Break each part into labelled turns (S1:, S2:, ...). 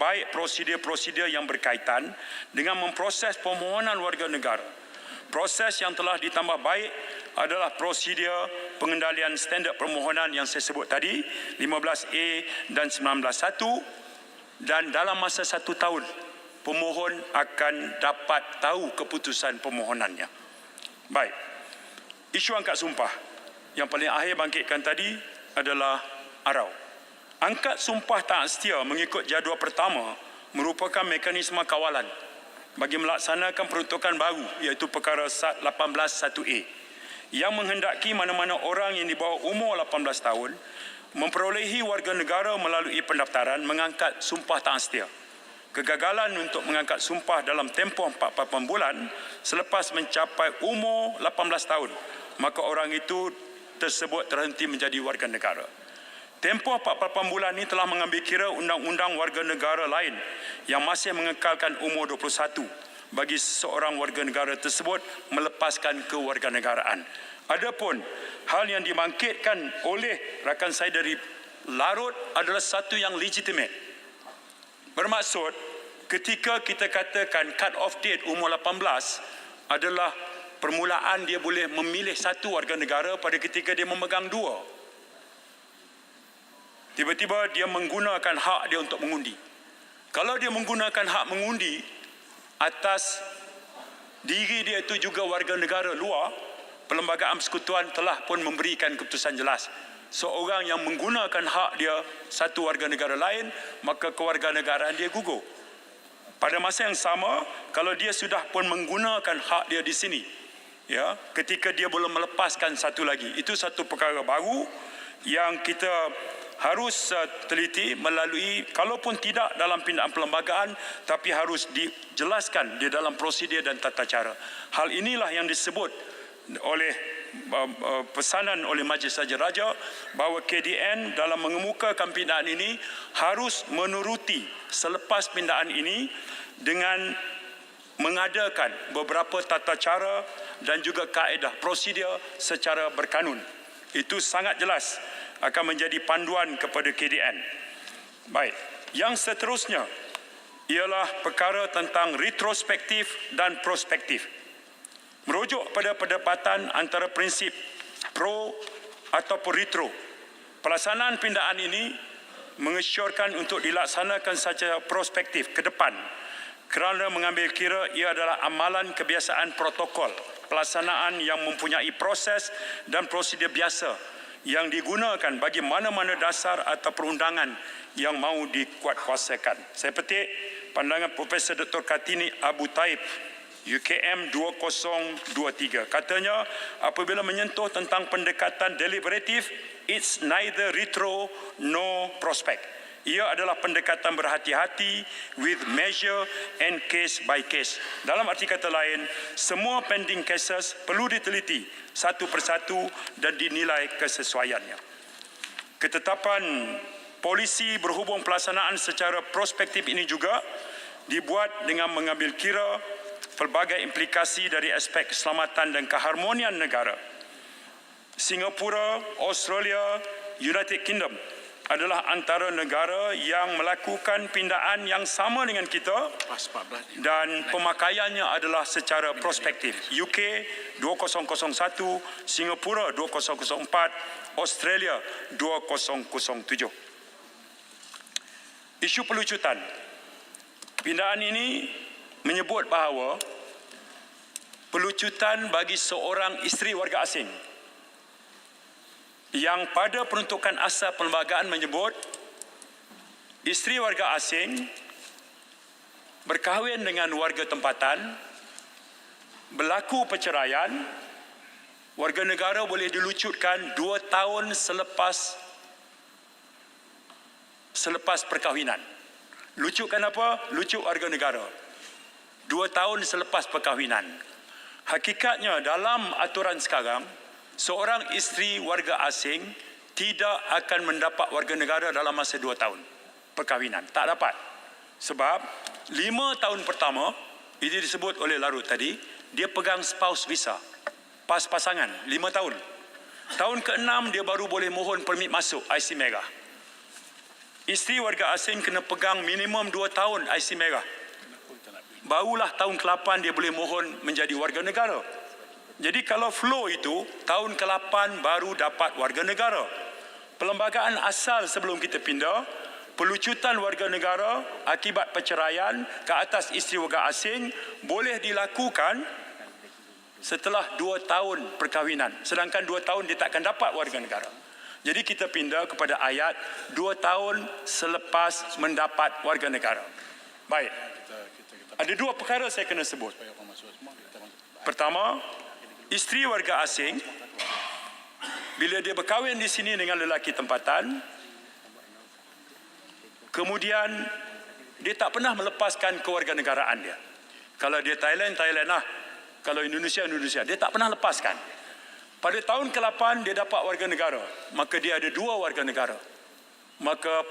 S1: baik prosedur-prosedur yang berkaitan dengan memproses permohonan warga negara. Proses yang telah ditambah baik adalah prosedur pengendalian standard permohonan yang saya sebut tadi, 15A dan 19(1), dan dalam masa 1 tahun, pemohon akan dapat tahu keputusan permohonannya. Baik, isu angkat sumpah yang paling akhir bangkitkan tadi adalah arau. Angkat sumpah taat setia mengikut jadual pertama merupakan mekanisme kawalan bagi melaksanakan peruntukan baru iaitu perkara 18(1)A yang menghendaki mana-mana orang yang di bawah umur 18 tahun memperolehi warga negara melalui pendaftaran mengangkat sumpah taat setia. Kegagalan untuk mengangkat sumpah dalam tempoh 48 bulan selepas mencapai umur 18 tahun, maka orang itu tersebut terhenti menjadi warga negara. Tempoh 48 bulan ini telah mengambil kira undang-undang warga negara lain yang masih mengekalkan umur 21 bagi seorang warga negara tersebut melepaskan kewarganegaraan. Adapun hal yang dibangkitkan oleh rakan saya dari Larut adalah satu yang legitimate. Bermaksud, ketika kita katakan cut off date umur 18 adalah permulaan dia boleh memilih satu warga negara pada ketika dia memegang dua. Tiba-tiba dia menggunakan hak dia untuk mengundi. Kalau dia menggunakan hak mengundi atas diri dia itu juga warga negara luar, Perlembagaan Persekutuan telah pun memberikan keputusan jelas. Seorang yang menggunakan hak dia satu warga negara lain, maka kewarganegaraan dia gugur. Pada masa yang sama, kalau dia sudah pun menggunakan hak dia di sini, ya, ketika dia belum melepaskan satu lagi, itu satu perkara baru yang kita harus teliti melalui, kalaupun tidak dalam pindaan perlembagaan, tapi harus dijelaskan di dalam prosedur dan tata cara. Hal inilah yang disebut oleh pesanan oleh Majlis Raja bahawa KDN dalam mengemukakan pindaan ini harus menuruti selepas pindaan ini dengan mengadakan beberapa tata cara dan juga kaedah prosedur secara berkanun. Itu sangat jelas akan menjadi panduan kepada KDN. Baik, yang seterusnya ialah perkara tentang retrospektif dan prospektif. Merujuk pada perdebatan antara prinsip pro ataupun retro, pelaksanaan pindaan ini mengesyorkan untuk dilaksanakan secara prospektif ke depan kerana mengambil kira ia adalah amalan kebiasaan protokol pelaksanaan yang mempunyai proses dan prosedur biasa yang digunakan bagi mana-mana dasar atau perundangan yang mahu dikuatkuasakan. Saya petik pandangan Profesor Dr. Kartini Abu Taib, UKM 2023. Katanya, apabila menyentuh tentang pendekatan deliberatif, it's neither retro nor prospect. Ia adalah pendekatan berhati-hati with measure and case by case. Dalam arti kata lain, semua pending cases perlu diteliti satu persatu dan dinilai kesesuaiannya. Ketetapan polisi berhubung pelaksanaan secara prospektif ini juga dibuat dengan mengambil kira pelbagai implikasi dari aspek keselamatan dan keharmonian negara. Singapura, Australia, United Kingdom adalah antara negara yang melakukan pindaan yang sama dengan kita dan pemakaiannya adalah secara prospektif. UK 2001, Singapura 2004, Australia 2007. Isu pelucutan. Pindaan ini menyebut bahawa pelucutan bagi seorang isteri warga asing yang pada peruntukan asal perlembagaan menyebut isteri warga asing berkahwin dengan warga tempatan, berlaku perceraian, warga negara boleh dilucutkan 2 tahun selepas perkahwinan. Lucutkan apa? Lucut warga negara. 2 tahun selepas perkahwinan. Hakikatnya dalam aturan sekarang, seorang isteri warga asing tidak akan mendapat warga negara dalam masa 2 tahun perkahwinan. Tak dapat. Sebab 5 tahun pertama, ini disebut oleh Larut tadi, dia pegang spouse visa. Pas pasangan, 5 tahun. Tahun ke-6 dia baru boleh mohon permit masuk IC Merah. isteri warga asing kena pegang minimum 2 tahun IC merah. Barulah tahun ke-8 dia boleh mohon menjadi warga negara. Jadi kalau flow itu, tahun ke-8 baru dapat warga negara. Perlembagaan asal sebelum kita pindah, pelucutan warga negara akibat perceraian ke atas isteri warga asing boleh dilakukan setelah 2 tahun perkahwinan. Sedangkan 2 tahun dia takkan dapat warga negara. Jadi kita pindah kepada ayat 2 tahun selepas mendapat warga negara. Baik. Ada 2 perkara saya kena sebut. Pertama, isteri warga asing bila dia berkahwin di sini dengan lelaki tempatan, kemudian dia tak pernah melepaskan kewarganegaraan dia. Kalau dia Thailand, Thailand lah. Kalau Indonesia, Indonesia. Dia tak pernah lepaskan. Pada tahun ke-8 dia dapat warga negara, maka dia ada 2 warga negara. Maka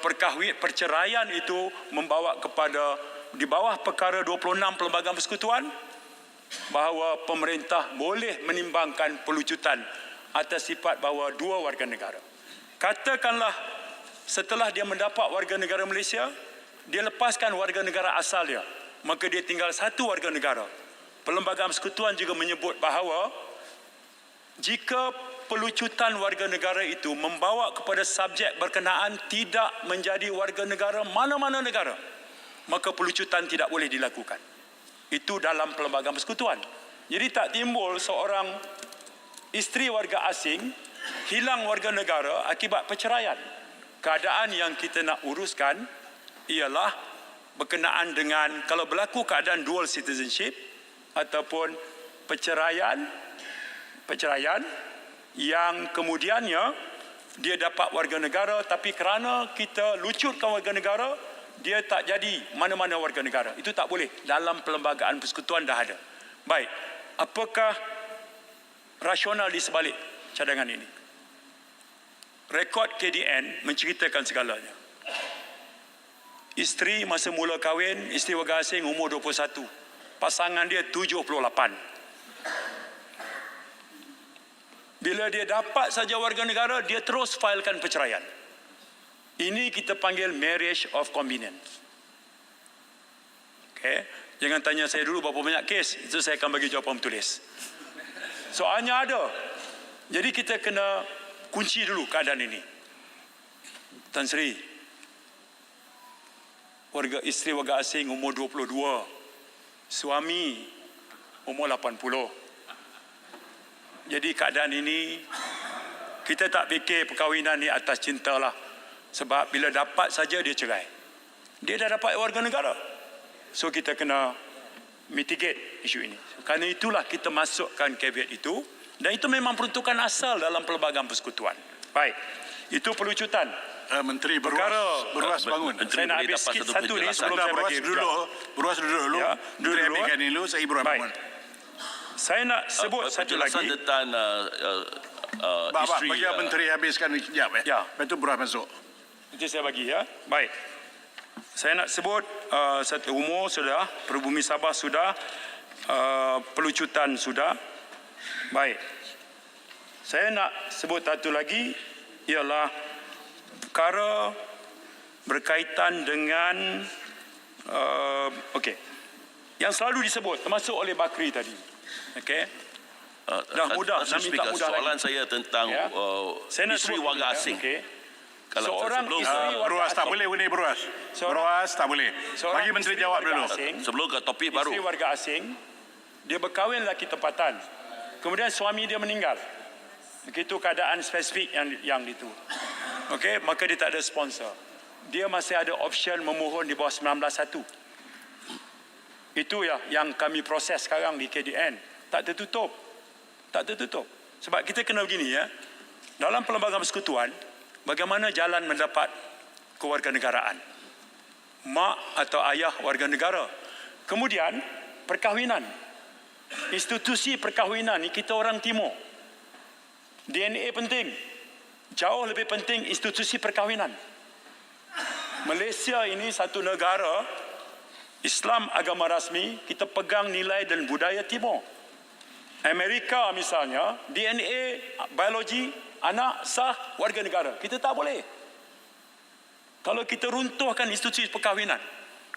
S1: perceraian itu membawa kepada di bawah perkara 26 Perlembagaan Persekutuan bahawa pemerintah boleh menimbangkan pelucutan atas sifat bahawa 2 warga negara. Katakanlah setelah dia mendapat warga negara Malaysia, dia lepaskan warga negara asal dia, maka dia tinggal 1 warga negara. Perlembagaan Persekutuan juga menyebut bahawa jika pelucutan warga negara itu membawa kepada subjek berkenaan tidak menjadi warga negara mana-mana negara, maka pelucutan tidak boleh dilakukan. Itu dalam Perlembagaan Persekutuan. Jadi tak timbul seorang isteri warga asing hilang warga negara akibat perceraian. Keadaan yang kita nak uruskan ialah berkenaan dengan kalau berlaku keadaan dual citizenship ataupun perceraian yang kemudiannya dia dapat warga negara tapi kerana kita lucutkan warga negara, dia tak jadi mana-mana warga negara. Itu tak boleh. Dalam Perlembagaan Persekutuan dah ada. Baik, apakah rasional di sebalik cadangan ini? Rekod KDN menceritakan segalanya. Isteri masa mula kahwin, isteri warga asing umur 21. Pasangan dia 78. Bila dia dapat saja warga negara, dia terus filekan perceraian. Ini kita panggil marriage of convenience. Okay. Jangan tanya saya dulu berapa banyak kes, itu saya akan bagi jawapan tertulis. Soalnya ada. Jadi kita kena kunci dulu keadaan ini. Tan Sri, isteri warga asing umur 22, suami umur 80. Jadi keadaan ini kita tak fikir perkahwinan ni atas cinta lah. Sebab bila dapat saja dia cerai. Dia dah dapat warga negara. So kita kena mitigate isu ini. Kerana itulah kita masukkan caveat itu. Dan itu memang peruntukan asal dalam Perlembagaan Persekutuan. Baik. Itu pelucutan.
S2: Menteri Beruas bangun.
S1: Saya nak habis sikit satu ni sebelum saya bagi.
S2: Beruas duduk dulu.
S1: Ya,
S2: Menteri habiskan dulu, saya Beruas bangun.
S1: Saya nak sebut satu lagi.
S2: Tentang isteri. Bagi Menteri habiskan sekejap.
S1: Ya.
S2: Lepas itu Beruas masuk.
S1: Nanti saya bagi ya. Baik. Saya nak sebut satu umur sudah, Peribumi Sabah sudah, pelucutan sudah. Baik. Saya nak sebut satu lagi ialah perkara berkaitan dengan yang selalu disebut termasuk oleh Bakri tadi. Okey. Dah mudah, nak minta mudah
S3: soalan
S1: lagi.
S3: saya tentang isteri warga asing.
S1: Okay.
S3: Kalau
S1: seorang isteri warga
S2: Beruas tak
S1: asing.
S2: boleh ni Beruas. Beruas tak boleh. Bagi Menteri jawab dulu.
S3: Sebelum ke topik baru.
S1: Isteri warga asing, dia berkahwin lelaki tempatan. Kemudian suami dia meninggal. Begitu keadaan spesifik yang itu. Okey, maka dia tak ada sponsor. Dia masih ada option memohon di bawah 19.1. Itu yang kami proses sekarang di KDN. Tak tertutup. Tak tertutup. Sebab kita kena begini ya. Dalam Perlembagaan Persekutuan, bagaimana jalan mendapat kewarganegaraan? Mak atau ayah warga negara. Kemudian perkahwinan. Institusi perkahwinan ni kita orang Timur. DNA penting. Jauh lebih penting institusi perkahwinan. Malaysia ini satu negara Islam agama rasmi, kita pegang nilai dan budaya Timur. Amerika misalnya, DNA, biologi, anak sah warga negara. Kita tak boleh. Kalau kita runtuhkan institusi perkahwinan,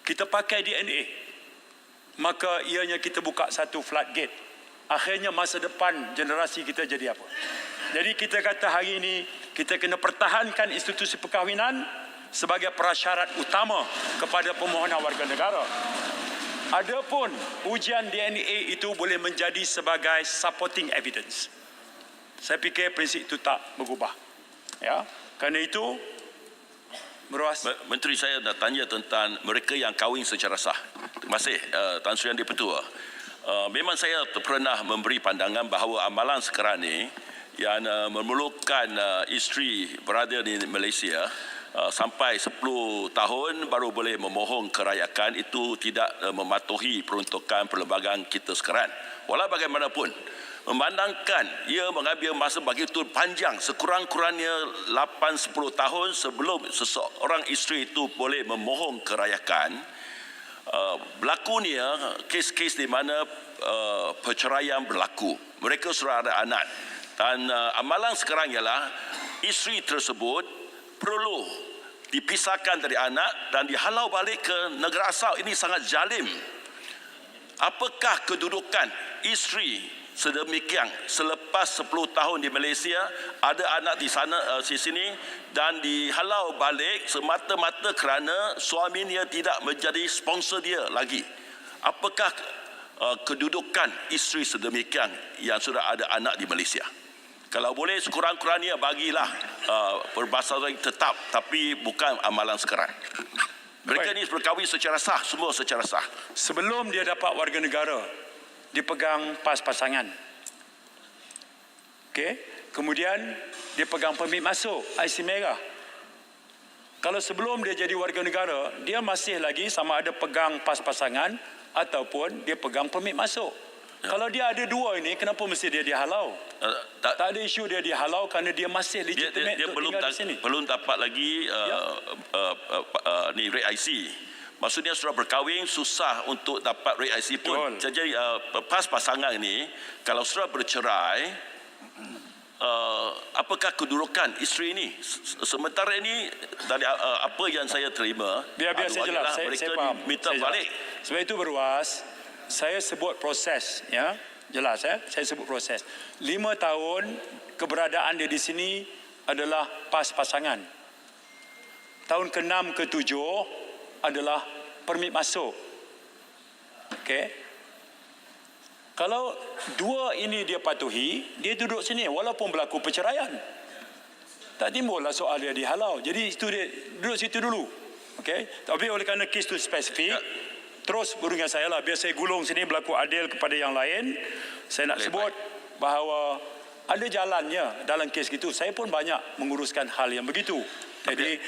S1: kita pakai DNA, maka ianya kita buka satu floodgate. Akhirnya masa depan generasi kita jadi apa? Jadi kita kata hari ini kita kena pertahankan institusi perkahwinan sebagai prasyarat utama kepada permohonan warga negara. Adapun ujian DNA itu boleh menjadi sebagai supporting evidence. Saya fikir prinsip itu tak berubah. Ya, kerana itu Meruas.
S3: Menteri, saya nak tanya tentang mereka yang kahwin secara sah. Terima kasih Tan Sri Yang Di-Pertua. Memang saya pernah memberi pandangan bahawa amalan sekarang ni yang memerlukan isteri berada di Malaysia sampai 10 tahun baru boleh memohon kerayakan, itu tidak mematuhi peruntukan perlembagaan kita sekarang. Walau bagaimanapun, memandangkan ia mengambil masa begitu panjang, sekurang-kurangnya 8-10 tahun sebelum seseorang isteri itu boleh memohon kerayakan, berlakunya kes-kes di mana perceraian berlaku. Mereka sudah ada anak. Dan amalan sekarang ialah isteri tersebut perlu dipisahkan dari anak dan dihalau balik ke negara asal. Ini sangat zalim. Apakah kedudukan isteri sedemikian selepas 10 tahun di Malaysia, ada anak di sana di sini dan dihalau balik semata-mata kerana suaminya tidak menjadi sponsor dia lagi? Apakah kedudukan isteri sedemikian yang sudah ada anak di Malaysia? Kalau boleh sekurang-kurangnya bagilah perbasaran tetap, tapi bukan amalan sekarang. Mereka ni berkahwin secara sah, semua secara sah.
S1: Sebelum dia dapat warga negara, dipegang pas pasangan. Okey, kemudian dia pegang permit masuk, IC merah. Kalau sebelum dia jadi warga negara, dia masih lagi sama ada pegang pas pasangan ataupun dia pegang permit masuk. Ya. Kalau dia ada dua ini, kenapa mesti dia dihalau? Tak ada isu dia dihalau kerana dia masih legitimate
S3: dia
S1: untuk tinggal di sini.
S3: Belum dapat lagi ni rate IC. Maksudnya sudah berkahwin, susah untuk dapat rate IC pun.
S1: Betul.
S3: Jadi pas pasangan ini, kalau sudah bercerai, apakah kedudukan isteri ini? Sementara ini dari apa yang saya terima,
S1: biar saya jelas,
S3: mereka
S1: saya faham.
S3: minta
S1: saya
S3: balik.
S1: Jelas. Sebab itu Berwas, saya sebut proses, ya. Jelas saya sebut proses. 5 tahun keberadaan dia di sini adalah pas pasangan. Tahun ke-6 ke-7 adalah permit masuk. Okey. Kalau dua ini dia patuhi, dia duduk sini walaupun berlaku perceraian. Tak timbullah soal dia dihalau. Jadi itu dia duduk situ dulu. Okey. Tapi oleh kerana kes itu spesifik, terus dengan saya lah, biar saya gulung sini berlaku adil kepada yang lain. Saya nak sebut bahawa ada jalannya dalam kes itu. Saya pun banyak menguruskan hal yang begitu. Jadi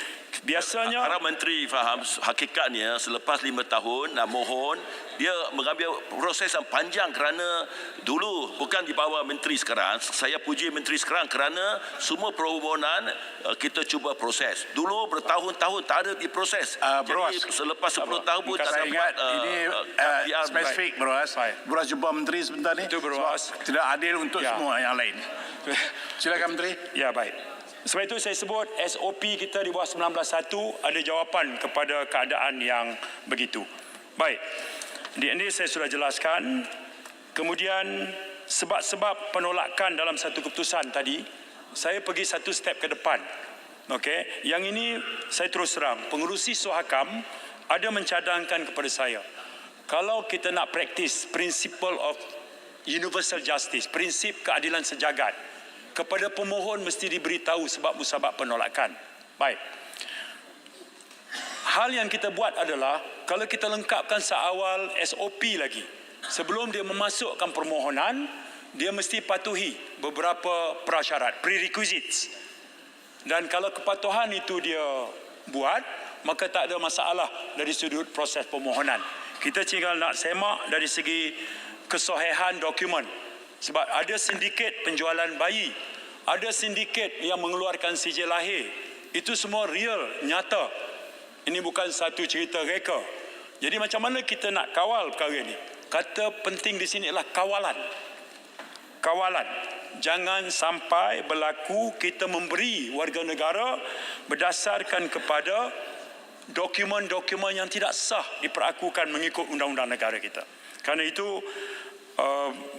S1: biasanya
S3: harap menteri faham hakikatnya selepas 5 tahun nak mohon, dia mengambil proses yang panjang kerana dulu bukan di bawah menteri sekarang. Saya puji menteri sekarang kerana semua permohonan kita cuba proses. Dulu bertahun-tahun tak ada diproses. Jadi selepas 10 tahun pun tak dapat.
S4: Ini spesifik Beruas jumpa menteri sebentar ni.
S1: Itu Beruas.
S4: Tidak adil untuk semua yang lain. Silakan menteri.
S1: Ya, baik. Sebab itu saya sebut SOP kita di bawah 19.1 ada jawapan kepada keadaan yang begitu. Baik. Di ini saya sudah jelaskan. Kemudian sebab-sebab penolakan dalam satu keputusan tadi, saya pergi satu step ke depan. Okey, yang ini saya terus terang, pengerusi Sohakam ada mencadangkan kepada saya, kalau kita nak praktis principle of universal justice, prinsip keadilan sejagat, kepada pemohon mesti diberitahu sebab musabab penolakan. Baik. Hal yang kita buat adalah, kalau kita lengkapkan seawal SOP lagi, sebelum dia memasukkan permohonan, dia mesti patuhi beberapa prasyarat, prerequisites. Dan kalau kepatuhan itu dia buat, maka tak ada masalah dari sudut proses permohonan. Kita tinggal nak semak dari segi kesohihan dokumen. Sebab ada sindiket penjualan bayi, ada sindiket yang mengeluarkan sijil lahir. Itu semua real, nyata. Ini bukan satu cerita reka. Jadi macam mana kita nak kawal perkara ini? Kata penting di sini adalah kawalan. Kawalan. jangan sampai berlaku kita memberi warga negara berdasarkan kepada dokumen-dokumen yang tidak sah diperakukan mengikut undang-undang negara kita. Kerana itu,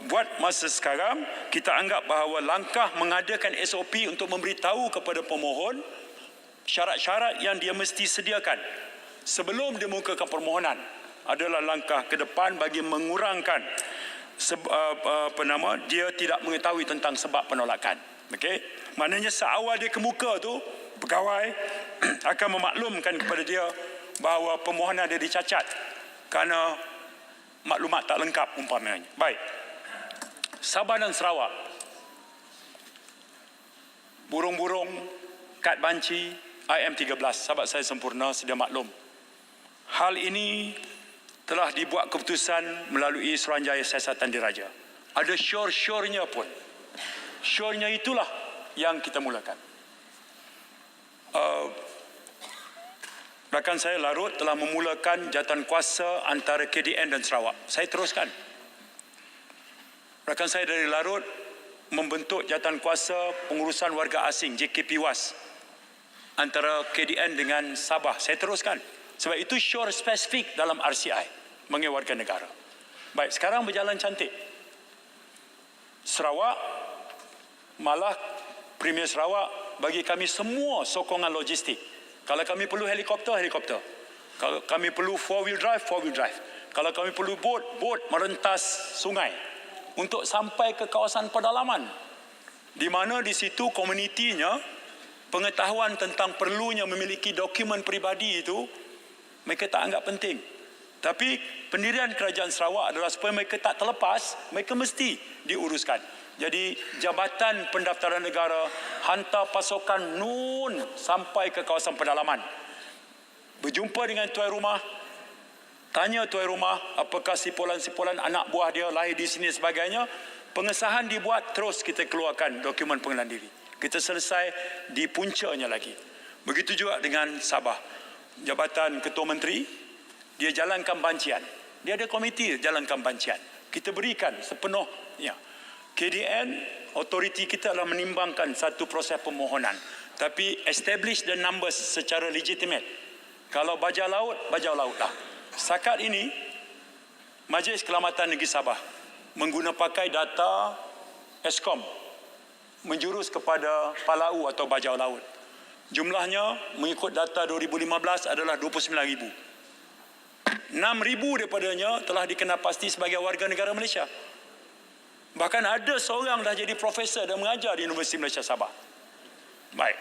S1: buat masa sekarang, kita anggap bahawa langkah mengadakan SOP untuk memberitahu kepada pemohon syarat-syarat yang dia mesti sediakan sebelum dia mengukakan permohonan adalah langkah ke depan bagi mengurangkan dia tidak mengetahui tentang sebab penolakan. Okey, maknanya seawal dia kemuka tu, pegawai akan memaklumkan kepada dia bahawa permohonan dia dicacat kerana maklumat tak lengkap umpamanya. Baik. Sabah dan Sarawak. Burung-burung, kad banci, IM13, sahabat saya sempurna sedia maklum. Hal ini telah dibuat keputusan melalui Suruhanjaya Siasatan Diraja. Ada syur-syurnya pun. Syurnya itulah yang kita mulakan. Rakan saya Larut telah memulakan jawatan kuasa antara KDN dan Sarawak. Saya teruskan. Rakan saya dari Larut membentuk jawatan kuasa pengurusan warga asing JKP-WAS antara KDN dengan Sabah. Saya teruskan. Sebab itu syur spesifik dalam RCI mengenai warga negara. Baik, sekarang berjalan cantik. Sarawak, malah Premier Sarawak bagi kami semua sokongan logistik. Kalau kami perlu helikopter, helikopter. Kalau kami perlu four-wheel drive, four-wheel drive. Kalau kami perlu bot merentas sungai untuk sampai ke kawasan pedalaman. Di mana di situ komunitinya, pengetahuan tentang perlunya memiliki dokumen peribadi itu, mereka tak anggap penting. Tapi pendirian kerajaan Sarawak adalah supaya mereka tak terlepas, mereka mesti diuruskan. Jadi Jabatan Pendaftaran Negara hantar pasukan nun sampai ke kawasan pedalaman. Berjumpa dengan tuan rumah, tanya tuan rumah apakah sipulan-sipulan anak buah dia lahir di sini sebagainya. Pengesahan dibuat, terus kita keluarkan dokumen pengenalan diri. Kita selesai di puncanya lagi. Begitu juga dengan Sabah. Jabatan Ketua Menteri, dia jalankan bancian. Dia ada komiti jalankan bancian. Kita berikan sepenuhnya. KDN, autoriti kita adalah menimbangkan satu proses permohonan. Tapi establish the numbers secara legitimate. Kalau bajau laut, bajau laut lah. Setakat ini, Majlis Keselamatan Negeri Sabah mengguna pakai data Eskom menjurus kepada Palau atau bajau laut. Jumlahnya mengikut data 2015 adalah 29,000. 6,000 daripadanya telah dikenal pasti sebagai warga negara Malaysia. Bahkan ada seorang dah jadi profesor dan mengajar di Universiti Malaysia Sabah. Baik.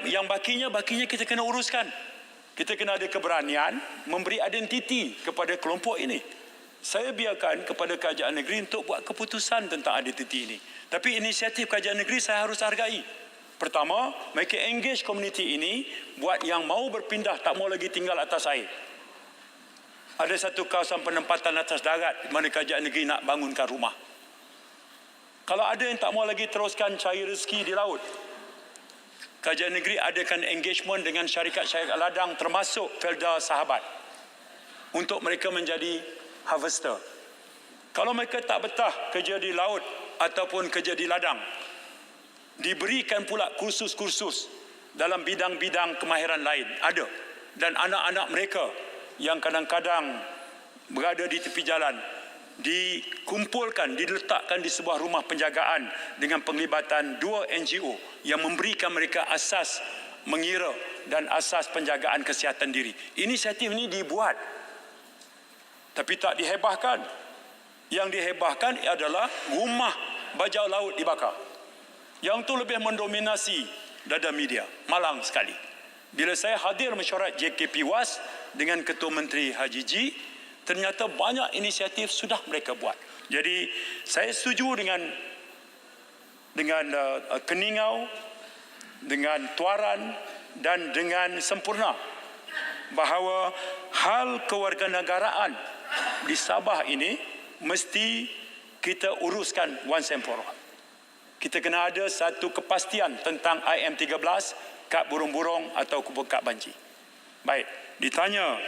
S1: Yang bakinya kita kena uruskan. Kita kena ada keberanian memberi identiti kepada kelompok ini. Saya biarkan kepada kerajaan negeri untuk buat keputusan tentang identiti ini. Tapi inisiatif kerajaan negeri saya harus hargai. Pertama, mereka engage komuniti ini buat yang mau berpindah, tak mau lagi tinggal atas air. Ada satu kawasan penempatan atas darat di mana kerajaan negeri nak bangunkan rumah. Kalau ada yang tak mau lagi teruskan cari rezeki di laut, kerajaan negeri adakan engagement dengan syarikat-syarikat ladang termasuk Felda Sahabat untuk mereka menjadi harvester. Kalau mereka tak betah kerja di laut ataupun kerja di ladang, diberikan pula kursus-kursus dalam bidang-bidang kemahiran lain. Ada. Dan anak-anak mereka yang kadang-kadang berada di tepi jalan dikumpulkan, diletakkan di sebuah rumah penjagaan dengan penglibatan 2 NGO yang memberikan mereka asas mengira dan asas penjagaan kesihatan diri. Inisiatif ini dibuat tapi tak dihebahkan. Yang dihebahkan adalah rumah bajau laut dibakar. Yang itu lebih mendominasi dada media. Malang sekali. Bila saya hadir mesyuarat JKP-WAS dengan Ketua Menteri Haji G, ternyata banyak inisiatif sudah mereka buat. Jadi saya setuju dengan Keningau, dengan Tuaran dan dengan Sempurna bahawa hal kewarganegaraan di Sabah ini mesti kita uruskan once and for all. Kita kena ada satu kepastian tentang IM13, kad burung-burung atau kad banci. Baik, ditanya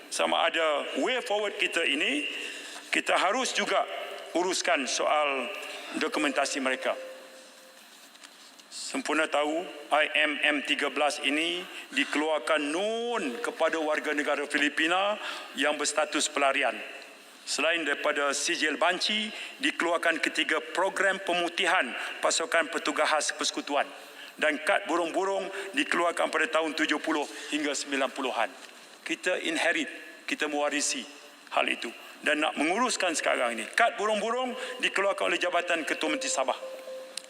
S1: sama ada way forward kita ini, kita harus juga uruskan soal dokumentasi mereka. Sempurna tahu IMM 13 ini dikeluarkan nun kepada warga negara Filipina yang berstatus pelarian. Selain daripada sijil banci, dikeluarkan ketiga program pemutihan pasukan petugas khas persekutuan. Dan kad burung-burung dikeluarkan pada tahun 70 hingga 90-an. Kita inherit, kita mewarisi hal itu. Dan nak menguruskan sekarang ini, kad burung-burung dikeluarkan oleh Jabatan Ketua Menteri Sabah.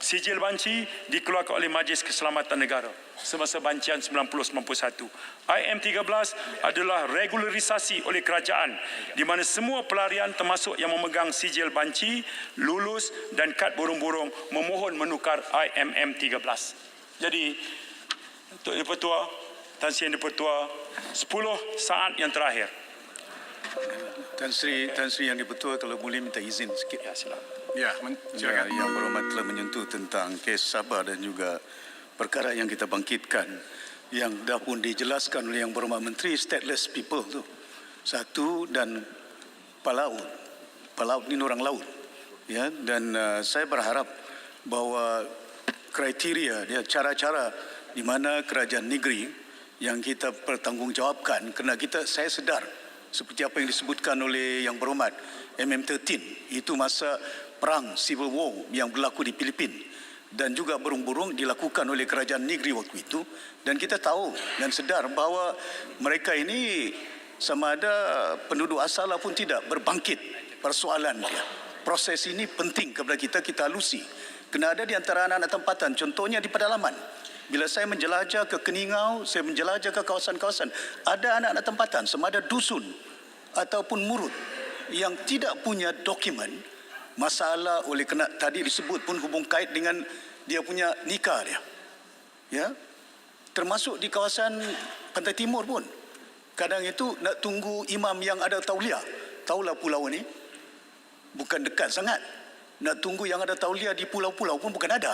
S1: Sijil banci dikeluarkan oleh Majlis Keselamatan Negara semasa bancian 90-91. IM13 adalah regularisasi oleh kerajaan di mana semua pelarian termasuk yang memegang sijil banci, lulus dan kad burung-burung memohon menukar IMM13. Jadi Untuk Di-Pertua, Tan Sri Yang Di-Pertua, 10 saat yang terakhir.
S5: Tan Sri Yang Di-Pertua, kalau boleh minta izin sikit.
S1: Ya, silakan.
S4: Ya, silakan.
S5: Yang berhormat telah menyentuh tentang kes Sabah dan juga perkara yang kita bangkitkan yang dah pun dijelaskan oleh Yang Berhormat Menteri, stateless people tu. Satu, dan palaut. Palaut ni orang laut. Ya, dan saya berharap bahawa kriteria dia, cara-cara di mana kerajaan negeri yang kita pertanggungjawabkan, kerana saya sedar seperti apa yang disebutkan oleh Yang Berhormat MM13, itu masa perang Civil War yang berlaku di Filipina dan juga burung-burung dilakukan oleh kerajaan negeri waktu itu, dan kita tahu dan sedar bahawa mereka ini sama ada penduduk asal pun tidak berbangkit persoalan dia. Proses ini penting kepada kita halusi. Kena ada di antara anak-anak tempatan, contohnya di pedalaman. Bila saya menjelajah ke Keningau, saya menjelajah ke kawasan-kawasan, ada anak-anak tempatan sama ada dusun ataupun murut yang tidak punya dokumen. Masalah oleh kena tadi disebut pun hubung kait dengan dia punya nikah dia. Ya. Termasuk di kawasan Pantai Timur pun. Kadang itu nak tunggu imam yang ada tauliah. Taulah pulau ni bukan dekat sangat. Nak tunggu yang ada tauliah di pulau-pulau pun bukan ada.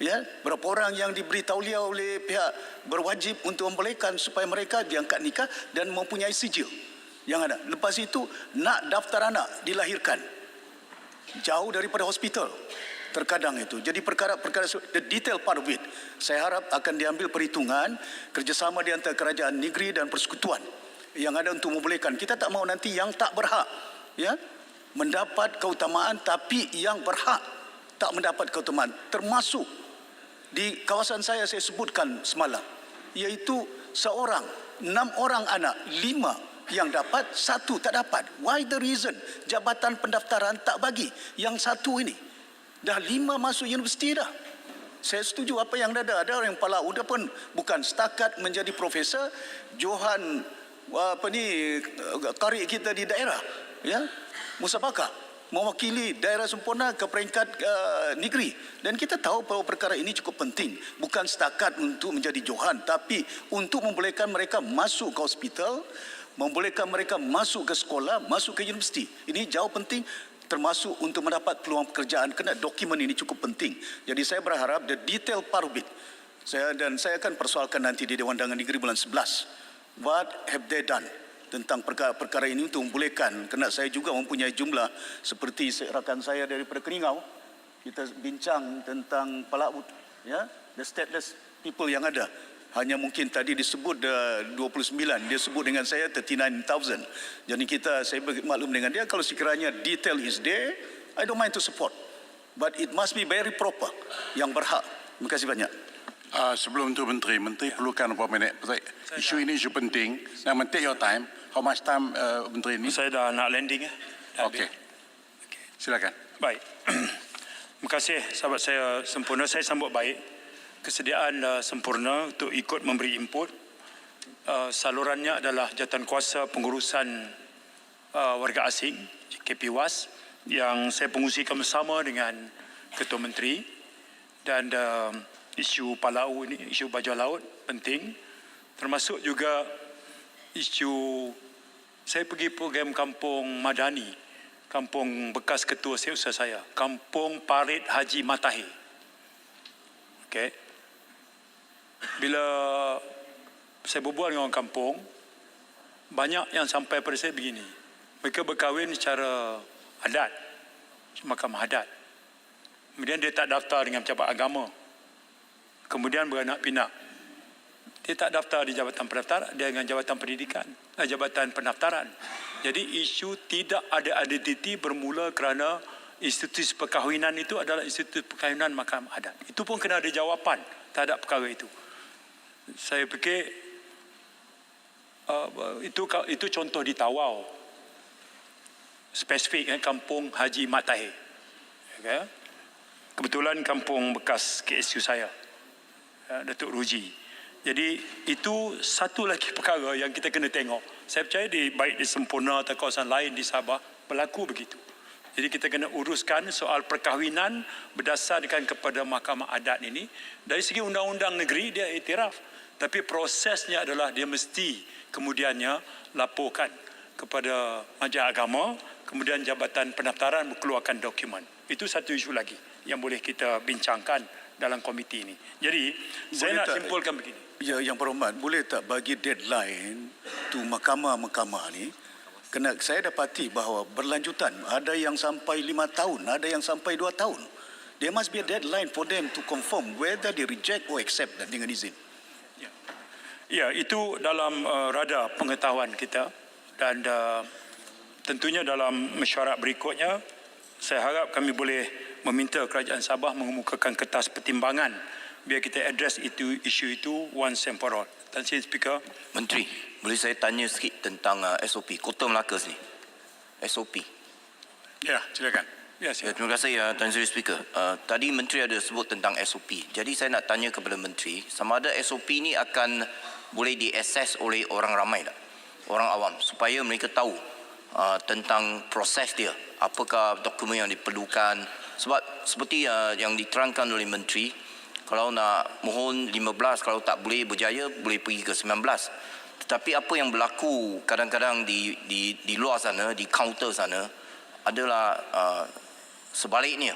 S5: Ya, berapa orang yang diberi tauliah oleh pihak berwajib untuk membolehkan supaya mereka diangkat nikah dan mempunyai sijil yang ada. Lepas itu nak daftar anak dilahirkan jauh daripada hospital terkadang itu. Jadi perkara-perkara the detail part of it, saya harap akan diambil perhitungan kerjasama di antara kerajaan negeri dan persekutuan yang ada untuk membolehkan. Kita tak mahu nanti yang tak berhak ya mendapat keutamaan, tapi yang berhak tak mendapat keutamaan. Termasuk di kawasan saya sebutkan semalam, iaitu 6 orang anak, 5 yang dapat, 1 tak dapat. Why the reason? Jabatan pendaftaran tak bagi yang 1 ini. Dah 5 masuk universiti dah. Saya setuju apa yang ada. Ada orang yang palaut pun bukan setakat menjadi profesor. Johan kari kita di daerah, ya, musabakah mewakili daerah sempurna ke peringkat negeri. Dan kita tahu bahawa perkara ini cukup penting. Bukan setakat untuk menjadi Johan, tapi untuk membolehkan mereka masuk ke hospital, membolehkan mereka masuk ke sekolah, masuk ke universiti. Ini jauh penting, termasuk untuk mendapat peluang pekerjaan. Kena dokumen ini cukup penting. Jadi saya berharap the detail part of it. Saya akan persoalkan nanti di Dewan Undangan Negeri bulan 11. What have they done tentang perkara ini untuk membolehkan? Kerana saya juga mempunyai jumlah seperti rakan saya daripada Keningau. Kita bincang tentang palaut, ya, the stateless people yang ada. Hanya mungkin tadi disebut 29, dia sebut dengan saya 39,000. Jadi saya maklum dengan dia, kalau sekiranya detail is there, I don't mind to support. But it must be very proper, yang berhak. Terima kasih banyak.
S4: Sebelum tu Menteri perlukan beberapa minit. Isu ini isu penting. Now, take your time. How much time Menteri ini?
S1: Saya dah nak landing ya.
S4: Okey. Silakan.
S1: Baik. Terima kasih sahabat saya Sempurna. Saya sambut baik kesediaan Sempurna untuk ikut memberi input. Salurannya adalah Jawatankuasa Pengurusan Warga Asing, KPWAS, yang saya pengusikan bersama dengan Ketua Menteri. Dan isu palau ini, isu bajau laut penting. Termasuk juga isu, saya pergi program Kampung Madani, kampung bekas ketua setiausaha saya, Kampung Parit Haji Matahir. Okey. Bila saya berbual dengan orang kampung, banyak yang sampai pada saya begini. Mereka berkahwin secara adat, mahkamah adat. Kemudian dia tak daftar dengan pejabat agama. Kemudian beranak pinak. Dia tak daftar di jabatan pendaftaran, dia dengan jabatan pendidikan, jabatan pendaftaran. Jadi isu tidak ada identiti bermula kerana institusi perkahwinan itu adalah institusi perkahwinan mahkamah adat. Itu pun kena ada jawapan terhadap perkara itu. Saya fikir itu contoh di Tawau. Spesifik kampung Haji Mat Tahir. Okay. Kebetulan kampung bekas KSU saya, Datuk Ruji. Jadi itu satu lagi perkara yang kita kena tengok. Saya percaya baik di Semporna atau kawasan lain di Sabah berlaku begitu. Jadi kita kena uruskan soal perkahwinan berdasarkan kepada mahkamah adat ini. Dari segi undang-undang negeri dia iktiraf. Tapi prosesnya adalah dia mesti kemudiannya laporkan kepada majlis agama, kemudian Jabatan Pendaftaran mengeluarkan dokumen. Itu satu isu lagi yang boleh kita bincangkan dalam komiti ini. Jadi, saya nak simpulkan begini.
S5: Ya, Yang Berhormat, boleh tak bagi deadline tu mahkamah-mahkamah ni? Kena saya dapati bahawa berlanjutan, ada yang sampai 5 tahun, ada yang sampai 2 tahun. There must be a deadline for them to confirm whether they reject or accept that dengan izin.
S1: Ya, itu dalam radar pengetahuan kita dan tentunya dalam mesyuarat berikutnya saya harap kami boleh meminta Kerajaan Sabah mengemukakan kertas pertimbangan biar kita address isu itu once and for all. Tan Sri Speaker.
S6: Menteri, boleh saya tanya sikit tentang SOP Kota Melaka ni? SOP.
S4: Ya, silakan.
S1: Ya,
S6: Ya, terima kasih Tan Sri Speaker. Tadi Menteri ada sebut tentang SOP. Jadi saya nak tanya kepada Menteri, sama ada SOP ni akan boleh diakses oleh orang ramai tak? Orang awam, supaya mereka tahu tentang proses dia. Apakah dokumen yang diperlukan. Sebab seperti yang diterangkan oleh Menteri, kalau nak mohon 15, kalau tak boleh berjaya, boleh pergi ke 19. Tetapi apa yang berlaku kadang-kadang di luar sana, di kaunter sana, adalah sebaliknya.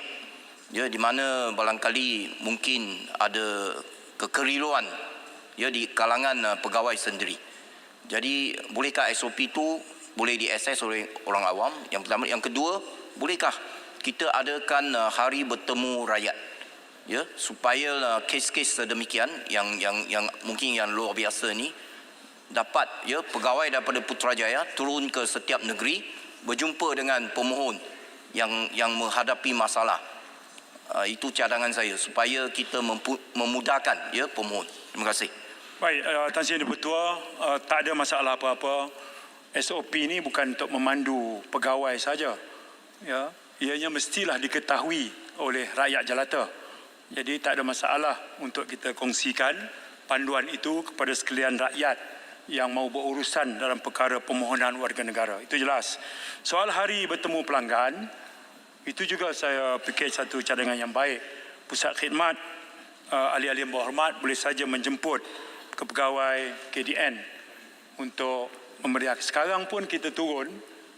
S6: Ya, di mana barangkali mungkin ada kekeliruan ya di kalangan pegawai sendiri. Jadi bolehkah SOP itu boleh diakses oleh orang awam? Yang pertama, yang kedua, bolehkah kita adakan hari bertemu rakyat? Ya, supaya kes-kes sedemikian yang mungkin yang luar biasa ni dapat ya pegawai daripada Putrajaya turun ke setiap negeri berjumpa dengan pemohon yang menghadapi masalah. Itu cadangan saya supaya kita memudahkan ya pemohon. Terima kasih.
S1: Baik, Tan Sri Dipertua, tak ada masalah apa-apa. SOP ini bukan untuk memandu pegawai saja. Ya, ianya mestilah diketahui oleh rakyat jelata. Jadi tak ada masalah untuk kita kongsikan panduan itu kepada sekalian rakyat yang mau berurusan dalam perkara pemohonan warga negara. Itu jelas. Soal hari bertemu pelanggan, itu juga saya fikir satu cadangan yang baik. Pusat khidmat, ahli-ahli yang berhormat boleh saja menjemput ke pegawai KDN untuk memeriahkan. Sekarang pun kita turun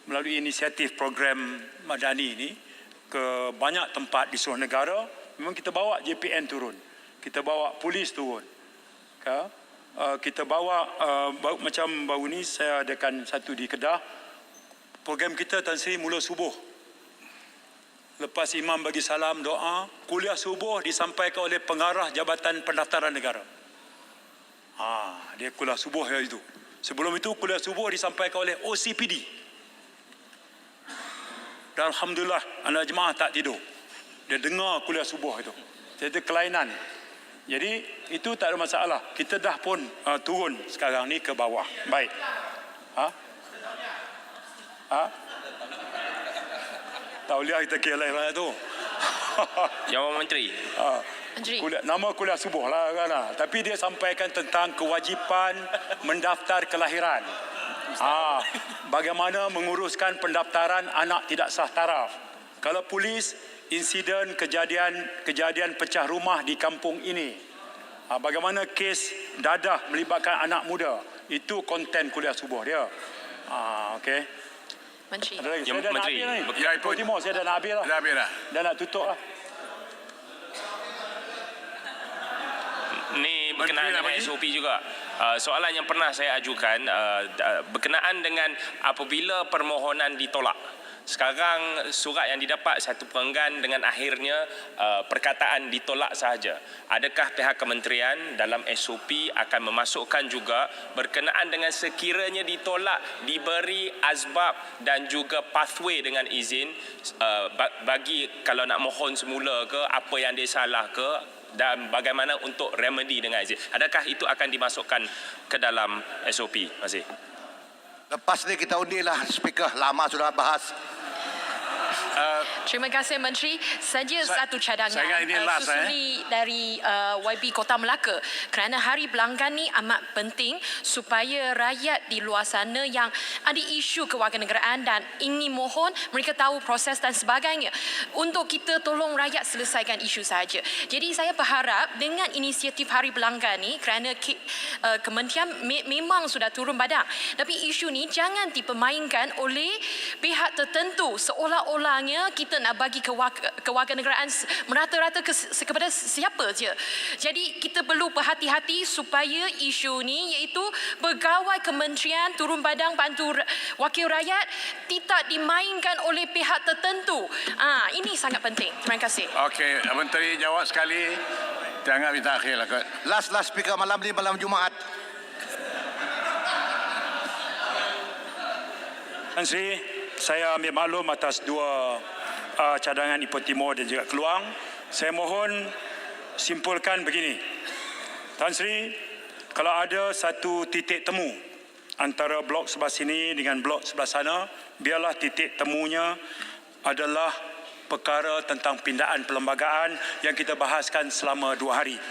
S1: melalui inisiatif program Madani ini ke banyak tempat di seluruh negara. Memang kita bawa JPN turun, kita bawa polis turun, kita bawa macam baru ni saya adakan satu di Kedah. Program kita Tan Sri mula subuh. Lepas imam bagi salam doa, kuliah subuh disampaikan oleh pengarah Jabatan Pendaftaran Negara. Dia kuliah subuh ya itu. Sebelum itu kuliah subuh disampaikan oleh OCPD. Dan alhamdulillah anak jemaah tak tidur. Dia dengar kuliah subuh itu. Jadi kelainan. Jadi itu tak ada masalah. Kita dah pun turun sekarang ni ke bawah. Baik. Tauliah kita kira lain tu.
S2: Jawab Menteri.
S1: Nama kuliah subuh lah kan. Tapi dia sampaikan tentang kewajipan mendaftar kelahiran. Bagaimana menguruskan pendaftaran anak tidak sah taraf. Kalau polis, insiden kejadian pecah rumah di kampung ini. Bagaimana kes dadah melibatkan anak muda. Itu konten kuliah subuh dia. Okey.
S7: Menteri.
S1: Ada lagi? Saya dah nak
S2: Menteri.
S1: habis ni.
S4: Ya, Ibu.
S1: Timur, saya dah nak habis lah.
S4: Dah habis dah.
S1: Dah nak tutup lah.
S2: Ni berkenaan dengan SOP juga. Soalan yang pernah saya ajukan berkenaan dengan apabila permohonan ditolak.
S7: Sekarang surat yang didapat satu perenggan dengan akhirnya perkataan ditolak sahaja. Adakah pihak kementerian dalam SOP akan memasukkan juga berkenaan dengan sekiranya ditolak diberi asbab dan juga pathway dengan izin bagi kalau nak mohon semula ke apa yang dia salah ke dan bagaimana untuk remedy dengan izin. Adakah itu akan dimasukkan ke dalam SOP? Terima kasih.
S8: Lepas ni kita undilah, Speaker. Lama sudah bahas.
S9: Terima kasih Menteri. Saja satu cadangan
S4: saya ingat ini last,
S9: susuli dari YB Kota Melaka kerana Hari Pelanggan ni amat penting supaya rakyat di luar sana yang ada isu kewarganegaraan dan ingin mohon mereka tahu proses dan sebagainya untuk kita tolong rakyat selesaikan isu saja. Jadi saya berharap dengan inisiatif Hari Pelanggan ni kerana kementerian memang sudah turun badan, tapi isu ni jangan dipermainkan oleh pihak tertentu seolah-olahnya kita nak bagi kewarganegaraan merata-rata kepada siapa je. Jadi kita perlu berhati-hati supaya isu ni iaitu pegawai kementerian turun badang bantu wakil rakyat tidak dimainkan oleh pihak tertentu. Ini sangat penting. Terima kasih.
S4: Okey, Menteri jawab sekali. Jangan minta akhir lah kot.
S8: Last Speaker, malam ni malam Jumaat.
S1: Tan Sri, saya ambil maklum atas dua cadangan Ipoh Timur dan juga Keluang. Saya mohon simpulkan begini. Tan Sri, kalau ada satu titik temu antara blok sebelah sini dengan blok sebelah sana, biarlah titik temunya adalah perkara tentang pindaan perlembagaan yang kita bahaskan selama 2 hari.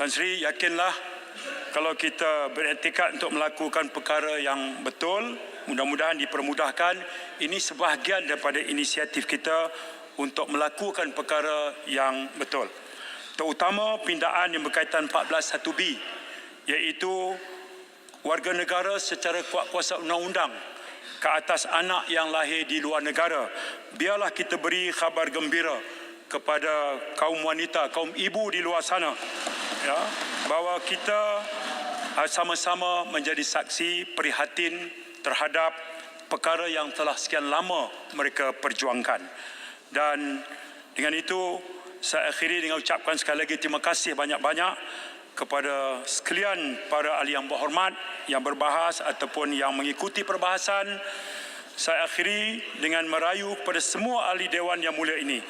S1: Tan Sri, yakinlah kalau kita beriktikad untuk melakukan perkara yang betul, mudah-mudahan dipermudahkan. Ini sebahagian daripada inisiatif kita untuk melakukan perkara yang betul. Terutama pindaan yang berkaitan 14(1)B, iaitu warga negara secara kuasa undang-undang ke atas anak yang lahir di luar negara. Biarlah kita beri khabar gembira kepada kaum wanita, kaum ibu di luar sana, ya, bahawa kita sama-sama menjadi saksi prihatin terhadap perkara yang telah sekian lama mereka perjuangkan. Dan dengan itu saya akhiri dengan ucapkan sekali lagi terima kasih banyak-banyak kepada sekalian para ahli yang berhormat yang berbahas ataupun yang mengikuti perbahasan. Saya akhiri dengan merayu kepada semua ahli Dewan yang mulia ini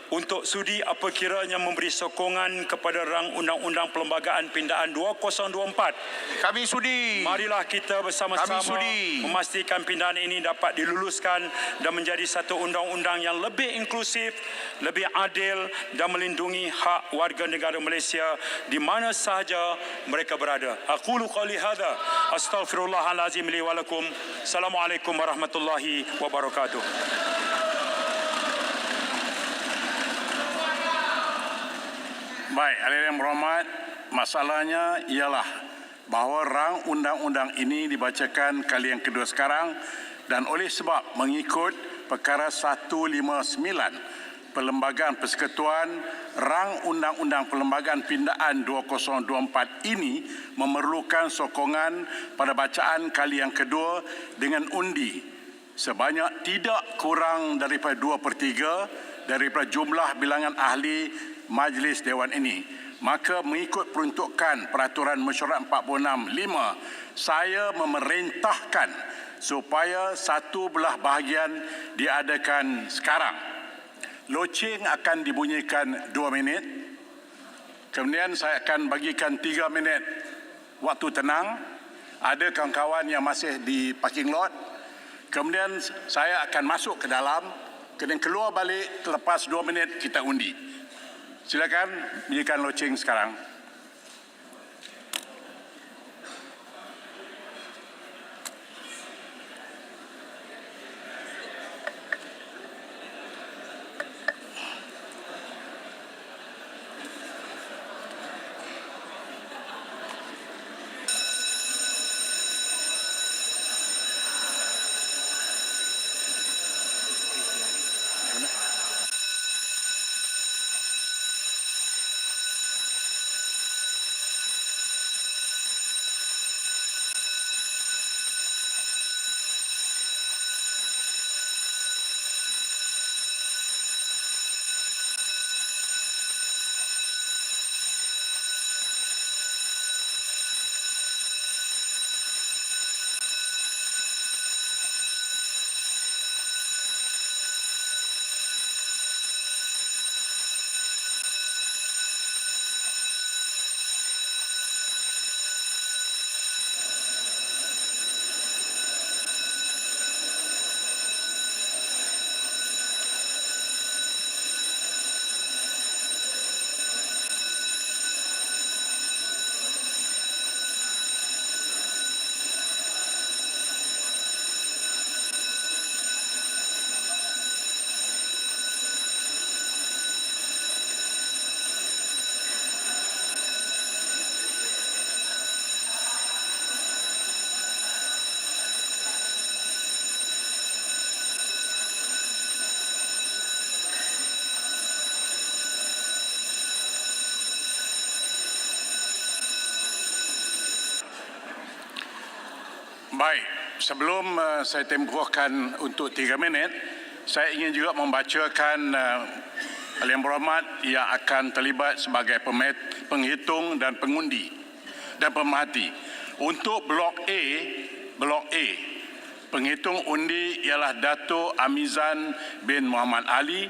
S1: untuk sudi apa kiranya memberi sokongan kepada rang Undang-Undang Perlembagaan Pindaan 2024.
S8: Kami sudi.
S1: Marilah kita bersama-sama memastikan pindaan ini dapat diluluskan dan menjadi satu undang-undang yang lebih inklusif, lebih adil dan melindungi hak warga negara Malaysia di mana sahaja mereka berada. Aqulu qawli hadza, astaghfirullahalazim li wa lakum. Assalamualaikum warahmatullahi wabarakatuh.
S4: Baik, hadirin yang berhormat, masalahnya ialah bahawa rang undang-undang ini dibacakan kali yang kedua sekarang dan oleh sebab mengikut perkara 159 Perlembagaan Persekutuan, rang Undang-Undang Perlembagaan Pindaan 2024 ini memerlukan sokongan pada bacaan kali yang kedua dengan undi sebanyak tidak kurang daripada 2/3 daripada jumlah bilangan ahli Majlis Dewan ini. Maka mengikut peruntukan Peraturan Mesyuarat 46(5), saya memerintahkan supaya satu belah bahagian diadakan sekarang. Loceng akan dibunyikan 2 minit. Kemudian saya akan bagikan 3 minit waktu tenang. Ada kawan-kawan yang masih di parking lot. Kemudian saya akan masuk ke dalam. Kemudian keluar balik lepas 2 minit kita undi. Silakan bunyikan loceng sekarang. Baik, sebelum saya tempohkan untuk 3 minit, saya ingin juga membacakan Yang Berhormat yang akan terlibat sebagai penghitung dan pengundi dan pemerhati. Untuk Blok A, penghitung undi ialah Datuk Amizan bin Muhammad Ali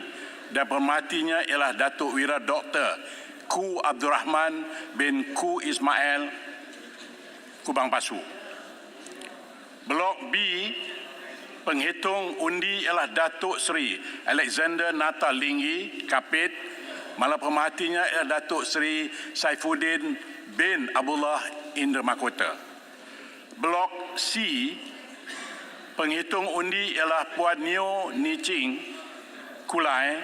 S4: dan pemerhatinya ialah Datuk Wira Dr. Ku Abdul Rahman bin Ku Ismail Kubang Pasu. Blok B, penghitung undi ialah Datuk Seri Alexander Natal Linggi, Kapit, malah pemerhatinya ialah Datuk Seri Saifuddin bin Abdullah Indra Mahkota. Blok C, penghitung undi ialah Puan Neo Ni Ching, Kulai,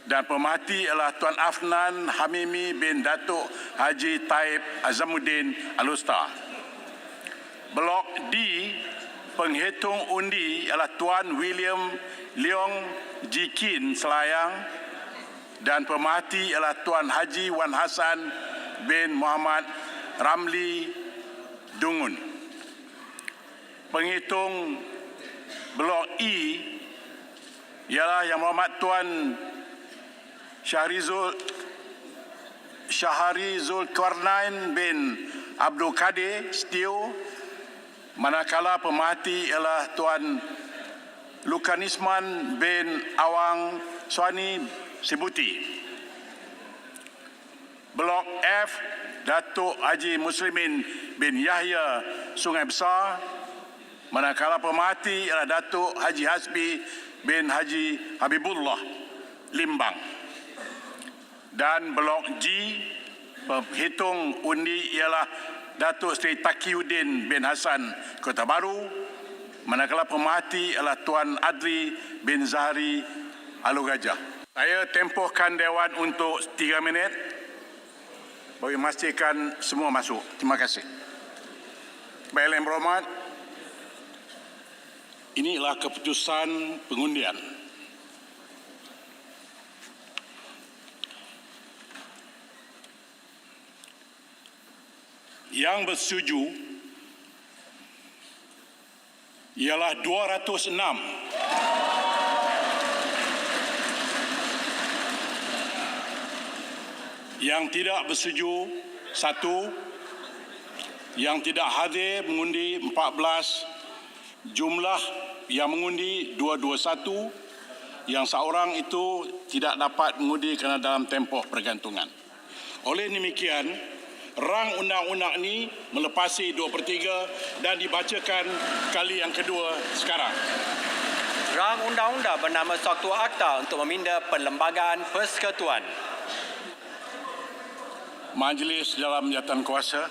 S4: dan pemerhati ialah Tuan Afnan Hamimi bin Datuk Haji Taib Azamuddin Alustar. Blok D, penghitung undi ialah Tuan William Leong Jikin Selayang dan pemerhati ialah Tuan Haji Wan Hassan bin Muhammad Ramli Dungun. Penghitung Blok E ialah Yang Berhormat Tuan Syahari Zulkarnain bin Abdul Kadir Setio, manakala pemerhati ialah Tuan Lukanisman bin Awang Suani Sibuti. Blok F, Datuk Haji Muslimin bin Yahya Sungai Besar, manakala pemerhati ialah Datuk Haji Hasbi bin Haji Habibullah Limbang. Dan Blok G, penghitung undi ialah Datuk Seri Taqiyuddin bin Hassan Kota Baru, manakala pemerhati ialah Tuan Adli bin Zahari Alugajah. Saya tempohkan Dewan untuk 3 minit bagi memastikan semua masuk. Terima kasih. Baik, Yang Berhormat, inilah keputusan pengundian. Yang bersetuju ialah 206. Yang tidak bersetuju 1. Yang tidak hadir mengundi 14. Jumlah yang mengundi 221. Yang seorang itu tidak dapat mengundi kerana dalam tempoh pergantungan. Oleh demikian, rang undang-undang ini melepasi 2/3 dan dibacakan kali yang kedua sekarang.
S10: Rang undang-undang bernama Suatu Akta untuk meminda Perlembagaan Persekutuan.
S4: Majlis dalam jawatan kuasa.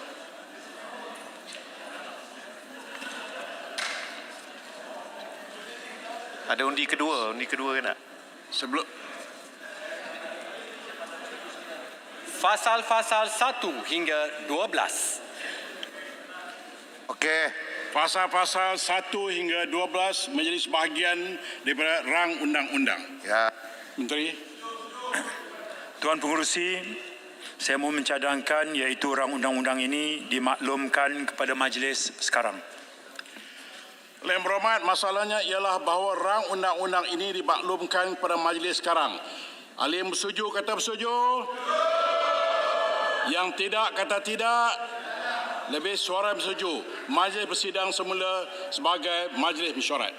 S8: Ada undi kedua ke nak?
S4: Sebelum
S10: Fasal-fasal 1 hingga 12.
S8: Okey.
S4: Pasal-pasal 1 hingga 12 menjadi sebahagian daripada rang undang-undang.
S8: Ya.
S4: Menteri.
S1: Tuan Pengerusi, saya mohon mencadangkan iaitu rang undang-undang ini dimaklumkan kepada majlis sekarang.
S4: Yang Berhormat, masalahnya ialah bahawa rang undang-undang ini dimaklumkan kepada majlis sekarang. Ahli yang bersetuju kata bersetuju. Yang tidak kata tidak. Lebih suara bersetuju. Majlis bersidang semula sebagai majlis mesyuarat.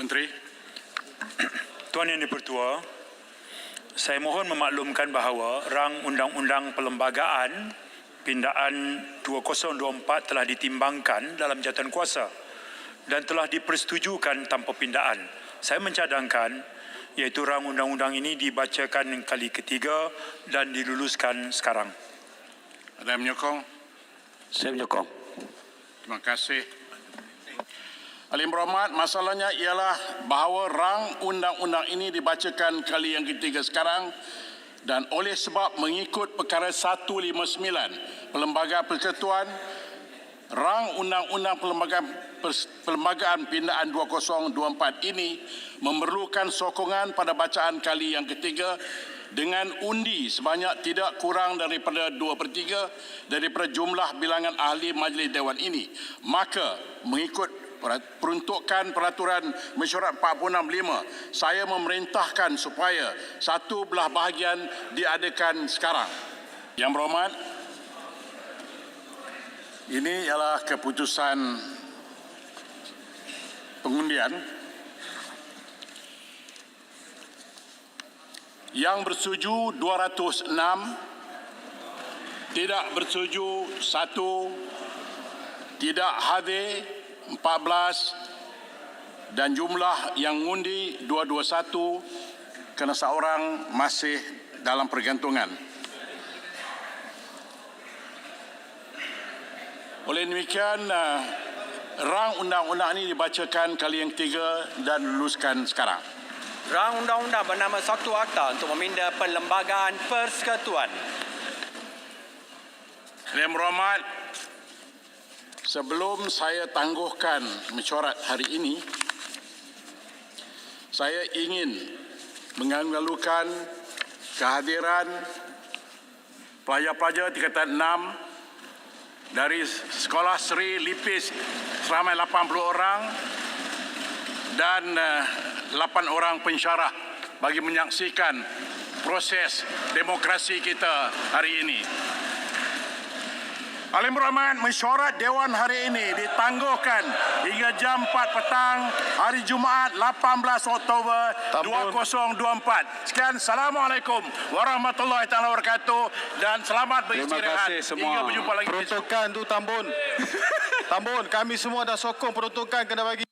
S4: Menteri.
S1: Tuan Yang Dipertua, saya mohon memaklumkan bahawa rang undang-undang perlembagaan pindaan 2024 telah ditimbangkan dalam jawatan kuasa dan telah dipersetujukan tanpa pindaan. Saya mencadangkan iaitu rang undang-undang ini dibacakan kali ketiga dan diluluskan sekarang.
S4: Ada yang menyokong?
S2: Saya menyokong.
S4: Terima kasih. Ahli yang Berhormat, masalahnya ialah bahawa rang undang-undang ini dibacakan kali yang ketiga sekarang dan oleh sebab mengikut perkara 159 Perlembagaan Persekutuan, rang undang-undang Perlembagaan Perlembagaan Pindaan 2024 ini memerlukan sokongan pada bacaan kali yang ketiga dengan undi sebanyak tidak kurang daripada 2/3 daripada jumlah bilangan ahli Majlis Dewan ini. Maka mengikut peruntukan peraturan mesyuarat 465, saya memerintahkan supaya satu belah bahagian diadakan sekarang. Yang berhormat, ini ialah keputusan pengundian. Yang bersetuju 206, tidak bersetuju 1, tidak hadir 14 dan jumlah yang mengundi 221 kerana seorang masih dalam pergantungan. Oleh demikian, rang undang-undang ini dibacakan kali yang ketiga dan luluskan sekarang.
S10: Rang undang-undang bernama Satu Akta untuk meminda Perlembagaan Persekutuan.
S4: Yang berhormat, sebelum saya tangguhkan mesyuarat hari ini, saya ingin mengalu-alukan kehadiran pelajar-pelajar tingkatan 6 dari Sekolah Seri Lipis seramai 80 orang dan 8 orang pensyarah bagi menyaksikan proses demokrasi kita hari ini. Alim berhormat, mesyuarat Dewan hari ini ditangguhkan hingga jam 4 petang hari Jumaat 18 Oktober 2024. Sekian, Assalamualaikum warahmatullahi taala wabarakatuh dan selamat beristirahat. Hingga berjumpa lagi.
S11: Peruntukan tu Tambun. Tambun, kami semua dah sokong peruntukan kena bagi.